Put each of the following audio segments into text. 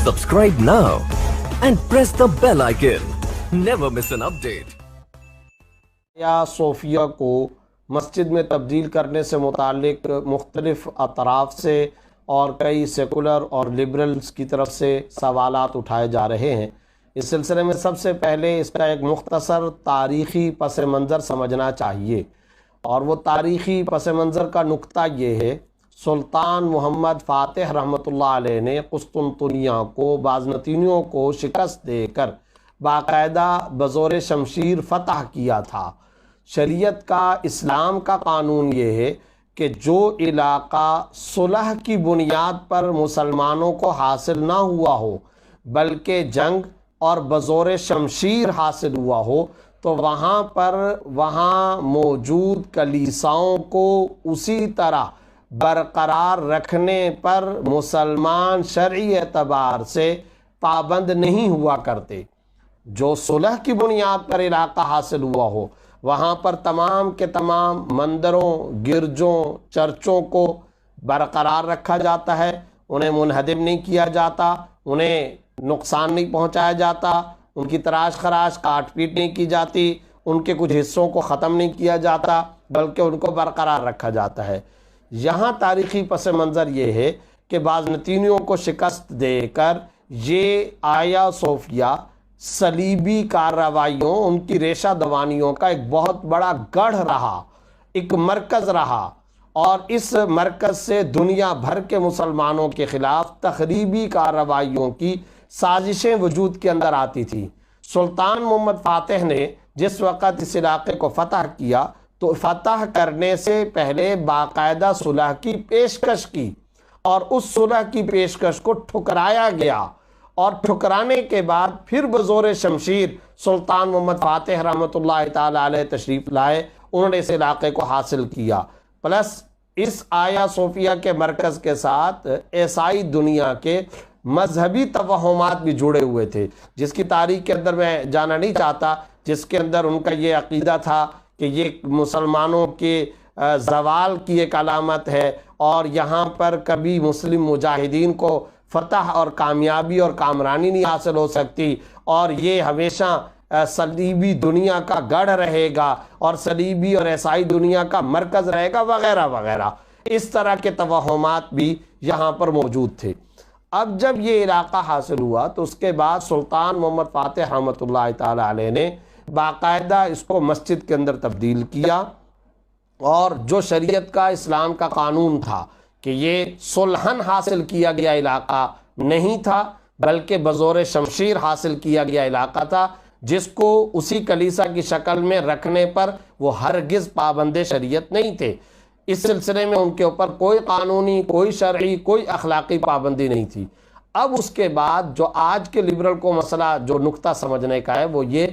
Subscribe now and press the bell icon. Never miss an update. یا صوفیہ کو مسجد میں تبدیل کرنے سے متعلق مختلف اطراف سے اور کئی سیکولر اور لبرلز کی طرف سے سوالات اٹھائے جا رہے ہیں۔ اس سلسلے میں سب سے پہلے اس کا ایک مختصر تاریخی پس منظر سمجھنا چاہیے، اور وہ تاریخی پس منظر کا نقطہ یہ ہے: سلطان محمد فاتح رحمۃ اللہ علیہ نے قسطنطنیہ کو بازنطینیوں کو شکست دے کر باقاعدہ بزور شمشیر فتح کیا تھا۔ شریعت کا، اسلام کا قانون یہ ہے کہ جو علاقہ صلح کی بنیاد پر مسلمانوں کو حاصل نہ ہوا ہو بلکہ جنگ اور بزور شمشیر حاصل ہوا ہو، تو وہاں موجود کلیساؤں کو اسی طرح برقرار رکھنے پر مسلمان شرعی اعتبار سے پابند نہیں ہوا کرتے۔ جو صلح کی بنیاد پر علاقہ حاصل ہوا ہو، وہاں پر تمام کے تمام مندروں، گرجوں، چرچوں کو برقرار رکھا جاتا ہے، انہیں منہدم نہیں کیا جاتا، انہیں نقصان نہیں پہنچایا جاتا، ان کی تراش خراش کاٹ پیٹ نہیں کی جاتی، ان کے کچھ حصوں کو ختم نہیں کیا جاتا، بلکہ ان کو برقرار رکھا جاتا ہے۔ یہاں تاریخی پس منظر یہ ہے کہ بازنطینیوں کو شکست دے کر یہ آیا صوفیہ صلیبی کارروائیوں، ان کی ریشہ دوانیوں کا ایک بہت بڑا گڑھ رہا، ایک مرکز رہا، اور اس مرکز سے دنیا بھر کے مسلمانوں کے خلاف تخریبی کارروائیوں کی سازشیں وجود کے اندر آتی تھی۔ سلطان محمد فاتح نے جس وقت اس علاقے کو فتح کیا تو فتح کرنے سے پہلے باقاعدہ صلح کی پیشکش کی، اور اس صلح کی پیشکش کو ٹھکرایا گیا، اور ٹھکرانے کے بعد پھر بزور شمشیر سلطان محمد فاتح رحمۃ اللہ تعالی علیہ تشریف لائے، انہوں نے اس علاقے کو حاصل کیا۔ پلس اس آیا صوفیہ کے مرکز کے ساتھ عیسائی دنیا کے مذہبی توہمات بھی جڑے ہوئے تھے، جس کی تاریخ کے اندر میں جانا نہیں چاہتا، جس کے اندر ان کا یہ عقیدہ تھا کہ یہ مسلمانوں کے زوال کی ایک علامت ہے، اور یہاں پر کبھی مسلم مجاہدین کو فتح اور کامیابی اور کامرانی نہیں حاصل ہو سکتی، اور یہ ہمیشہ صلیبی دنیا کا گڑھ رہے گا اور صلیبی اور عیسائی دنیا کا مرکز رہے گا، وغیرہ وغیرہ۔ اس طرح کے توہمات بھی یہاں پر موجود تھے۔ اب جب یہ علاقہ حاصل ہوا تو اس کے بعد سلطان محمد فاتح رحمۃ اللہ تعالی علیہ نے باقاعدہ اس کو مسجد کے اندر تبدیل کیا، اور جو شریعت کا، اسلام کا قانون تھا کہ یہ صلحاً حاصل کیا گیا علاقہ نہیں تھا بلکہ بزور شمشیر حاصل کیا گیا علاقہ تھا، جس کو اسی کلیسا کی شکل میں رکھنے پر وہ ہرگز پابند شریعت نہیں تھے۔ اس سلسلے میں ان کے اوپر کوئی قانونی، کوئی شرعی، کوئی اخلاقی پابندی نہیں تھی۔ اب اس کے بعد جو آج کے لبرل کو مسئلہ، جو نقطہ سمجھنے کا ہے، وہ یہ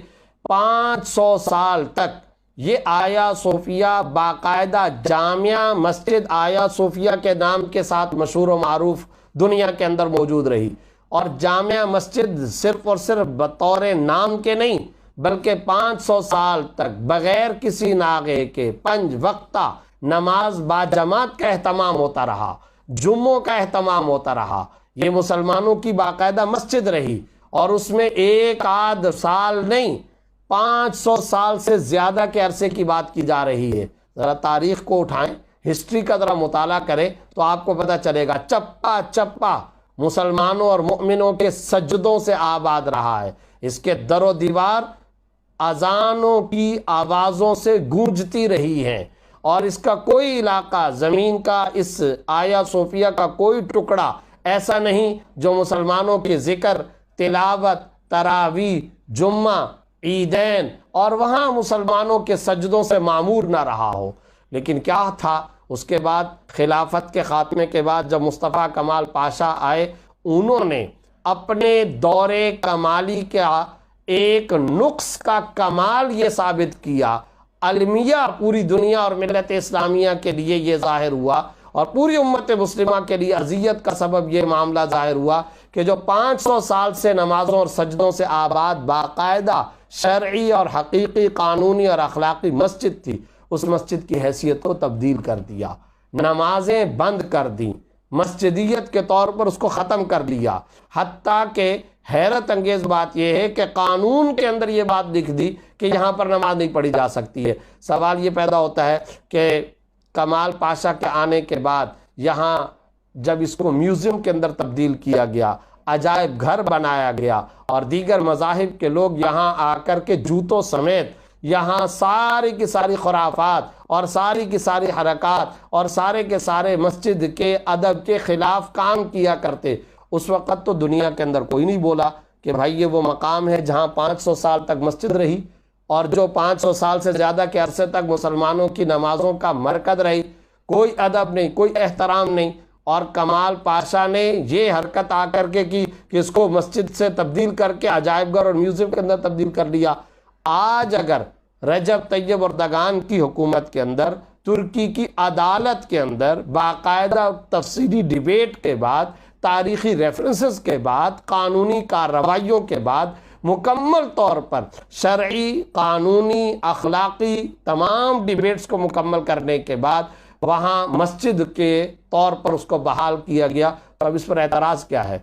500 سال تک یہ آیا صوفیہ باقاعدہ جامعہ مسجد آیا صوفیہ کے نام کے ساتھ مشہور و معروف دنیا کے اندر موجود رہی، اور جامعہ مسجد صرف اور صرف بطور نام کے نہیں بلکہ 500 سال تک بغیر کسی ناغے کے 5 وقتہ نماز باجماعت کا اہتمام ہوتا رہا، جمعوں کا اہتمام ہوتا رہا۔ یہ مسلمانوں کی باقاعدہ مسجد رہی، اور اس میں ایک آدھ سال نہیں، 500 سال سے زیادہ کے عرصے کی بات کی جا رہی ہے۔ ذرا تاریخ کو اٹھائیں، ہسٹری کا ذرا مطالعہ کریں تو آپ کو پتہ چلے گا، چپا چپا مسلمانوں اور مؤمنوں کے سجدوں سے آباد رہا ہے۔ اس کے در و دیوار اذانوں کی آوازوں سے گونجتی رہی ہیں، اور اس کا کوئی علاقہ زمین کا، اس آیا صوفیہ کا کوئی ٹکڑا ایسا نہیں جو مسلمانوں کے ذکر، تلاوت، تراویح، جمعہ، عیدین اور وہاں مسلمانوں کے سجدوں سے معمور نہ رہا ہو۔ لیکن کیا تھا اس کے بعد، خلافت کے خاتمے کے بعد جب مصطفیٰ کمال پاشا آئے، انہوں نے اپنے دور کمالی کا ایک نقص کا کمال یہ ثابت کیا، المیہ پوری دنیا اور ملت اسلامیہ کے لیے یہ ظاہر ہوا، اور پوری امت مسلمہ کے لیے اذیت کا سبب یہ معاملہ ظاہر ہوا کہ جو 500 سال سے نمازوں اور سجدوں سے آباد باقاعدہ شرعی اور حقیقی قانونی اور اخلاقی مسجد تھی، اس مسجد کی حیثیت کو تبدیل کر دیا، نمازیں بند کر دیں، مسجدیت کے طور پر اس کو ختم کر لیا، حتیٰ کہ حیرت انگیز بات یہ ہے کہ قانون کے اندر یہ بات لکھ دی کہ یہاں پر نماز نہیں پڑھی جا سکتی ہے۔ سوال یہ پیدا ہوتا ہے کہ کمال پاشا کے آنے کے بعد یہاں جب اس کو میوزیم کے اندر تبدیل کیا گیا، عجائب گھر بنایا گیا اور دیگر مذاہب کے لوگ یہاں آ کر کے جوتوں سمیت یہاں ساری کی ساری خرافات اور ساری کی ساری حرکات اور سارے کے سارے مسجد کے ادب کے خلاف کام کیا کرتے، اس وقت تو دنیا کے اندر کوئی نہیں بولا کہ بھائی یہ وہ مقام ہے جہاں 500 سال تک مسجد رہی اور جو 500 سال سے زیادہ کے عرصے تک مسلمانوں کی نمازوں کا مرکز رہی۔ کوئی ادب نہیں، کوئی احترام نہیں، اور کمال پاشا نے یہ حرکت آ کر کے کی کہ اس کو مسجد سے تبدیل کر کے عجائب گھر اور میوزیم کے اندر تبدیل کر لیا۔ آج اگر رجب طیب اردگان کی حکومت کے اندر، ترکی کی عدالت کے اندر باقاعدہ تفصیلی ڈیبیٹ کے بعد، تاریخی ریفرنسز کے بعد، قانونی کارروائیوں کے بعد، مکمل طور پر شرعی، قانونی، اخلاقی تمام ڈیبیٹس کو مکمل کرنے کے بعد وہاں مسجد کے طور پر اس کو بحال کیا گیا، تو اب اس پر اعتراض کیا ہے؟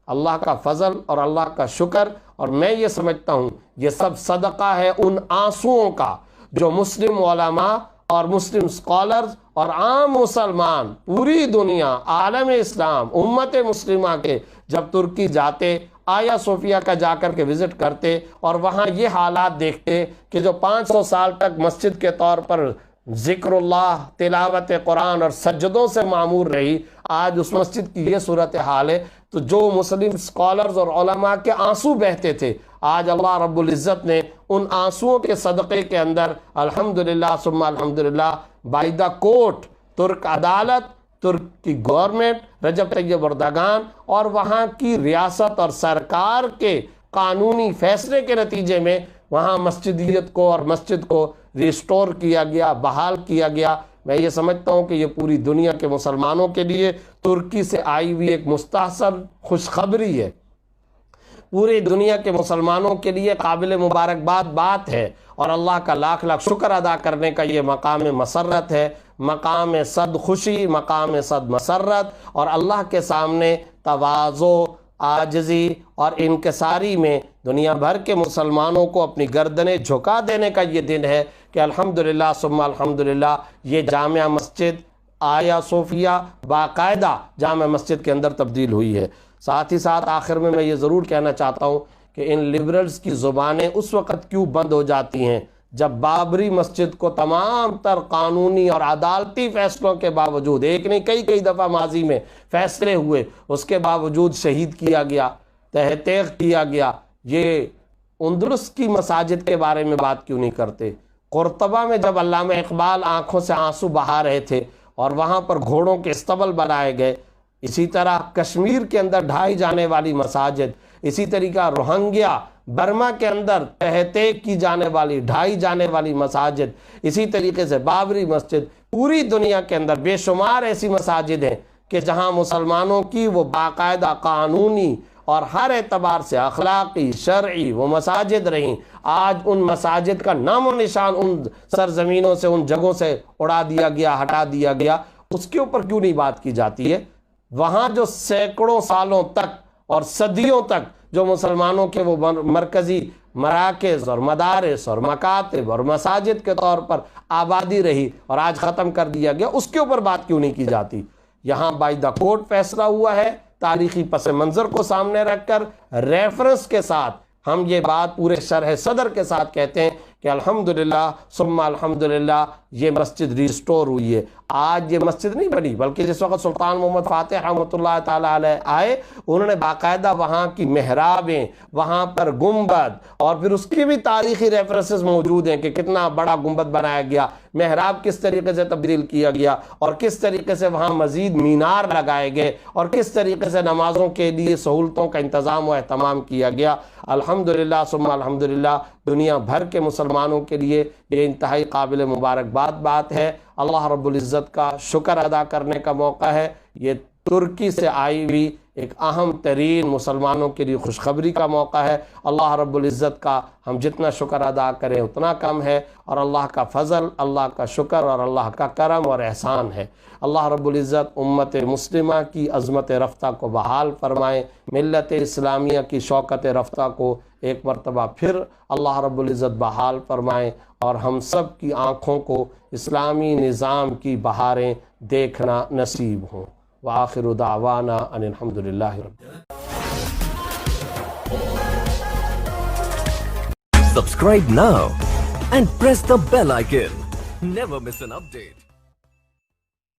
اللہ کا فضل اور اللہ کا شکر، اور میں یہ سمجھتا ہوں یہ سب صدقہ ہے ان آنسوؤں کا جو مسلم علماء اور مسلم اسکالرز اور عام مسلمان پوری دنیا، عالم اسلام، امت مسلمہ کے جب ترکی جاتے، آیا صوفیہ کا جا کر کے وزٹ کرتے اور وہاں یہ حالات دیکھتے کہ جو 500 سال تک مسجد کے طور پر ذکر اللہ، تلاوت قرآن اور سجدوں سے معمور رہی، آج اس مسجد کی یہ صورتحال ہے، تو جو مسلم اسکالرز اور علماء کے آنسو بہتے تھے، آج اللہ رب العزت نے ان آنسوؤں کے صدقے کے اندر الحمدللہ ثم الحمدللہ بائی دا کورٹ، ترک عدالت، ترک کی گورنمنٹ، رجب طیب اردگان اور وہاں کی ریاست اور سرکار کے قانونی فیصلے کے نتیجے میں وہاں مسجدیت کو اور مسجد کو ریسٹور کیا گیا، بحال کیا گیا۔ میں یہ سمجھتا ہوں کہ یہ پوری دنیا کے مسلمانوں کے لیے ترکی سے آئی ہوئی ایک مستحسن خوشخبری ہے، پوری دنیا کے مسلمانوں کے لیے قابل مبارکباد بات ہے، اور اللہ کا لاکھ لاکھ شکر ادا کرنے کا یہ مقام مسرت ہے، مقام صد خوشی، مقام صد مسرت، اور اللہ کے سامنے تواضع، عاجزی اور انکساری میں دنیا بھر کے مسلمانوں کو اپنی گردنیں جھکا دینے کا یہ دن ہے کہ الحمدللہ ثم الحمدللہ یہ جامع مسجد آیا صوفیہ باقاعدہ جامع مسجد کے اندر تبدیل ہوئی ہے۔ ساتھ ہی ساتھ آخر میں یہ ضرور کہنا چاہتا ہوں کہ ان لبرلز کی زبانیں اس وقت کیوں بند ہو جاتی ہیں جب بابری مسجد کو تمام تر قانونی اور عدالتی فیصلوں کے باوجود، ایک نہیں کئی دفعہ ماضی میں فیصلے ہوئے، اس کے باوجود شہید کیا گیا، تہ تیغ کیا گیا۔ یہ اندلس کی مساجد کے بارے میں بات کیوں نہیں کرتے؟ قرطبہ میں جب علامہ اقبال آنکھوں سے آنسو بہا رہے تھے اور وہاں پر گھوڑوں کے استبل بنائے گئے، اسی طرح کشمیر کے اندر ڈھائی جانے والی مساجد، اسی طریقہ روہنگیا برما کے اندر تہتے کی جانے والی، ڈھائی جانے والی مساجد، اسی طریقے سے بابری مسجد، پوری دنیا کے اندر بے شمار ایسی مساجد ہیں کہ جہاں مسلمانوں کی وہ باقاعدہ قانونی اور ہر اعتبار سے اخلاقی، شرعی وہ مساجد رہیں، آج ان مساجد کا نام و نشان ان سرزمینوں سے، ان جگہوں سے اڑا دیا گیا، ہٹا دیا گیا۔ اس کے اوپر کیوں نہیں بات کی جاتی ہے؟ وہاں جو سینکڑوں سالوں تک اور صدیوں تک جو مسلمانوں کے وہ مرکزی مراکز اور مدارس اور مکاتب اور مساجد کے طور پر آبادی رہی اور آج ختم کر دیا گیا، اس کے اوپر بات کیوں نہیں کی جاتی؟ یہاں بائی دا کورٹ فیصلہ ہوا ہے، تاریخی پس منظر کو سامنے رکھ کر ریفرنس کے ساتھ ہم یہ بات پورے شرح صدر کے ساتھ کہتے ہیں کہ الحمدللہ ثم الحمدللہ یہ مسجد ریسٹور ہوئی ہے۔ آج یہ مسجد نہیں بنی، بلکہ جس وقت سلطان محمد فاتح رحمۃ اللہ تعالیٰ علیہ آئے، انہوں نے باقاعدہ وہاں کی محرابیں، وہاں پر گنبد، اور پھر اس کی بھی تاریخی ریفرنسز موجود ہیں کہ کتنا بڑا گنبد بنایا گیا، محراب کس طریقے سے تبدیل کیا گیا، اور کس طریقے سے وہاں مزید مینار لگائے گئے، اور کس طریقے سے نمازوں کے لیے سہولتوں کا انتظام و اہتمام کیا گیا۔ الحمدللہ ثم الحمدللہ دنیا بھر کے مسلمانوں کے لیے یہ انتہائی قابل مبارکباد بات ہے۔ اللہ رب العزت کا شکر ادا کرنے کا موقع ہے۔ یہ ترکی سے آئی ہوئی ایک اہم ترین مسلمانوں کے لیے خوشخبری کا موقع ہے۔ اللہ رب العزت کا ہم جتنا شکر ادا کریں اتنا کم ہے، اور اللہ کا فضل، اللہ کا شکر اور اللہ کا کرم اور احسان ہے۔ اللہ رب العزت امت مسلمہ کی عظمت رفتہ کو بحال فرمائیں، ملت اسلامیہ کی شوکت رفتہ کو ایک مرتبہ پھر اللہ رب العزت بحال فرمائیں، اور ہم سب کی آنکھوں کو اسلامی نظام کی بہاریں دیکھنا نصیب ہوں۔ وآخر دعوانا ان الحمدللہ رب Subscribe now and press the bell icon. Never miss an update.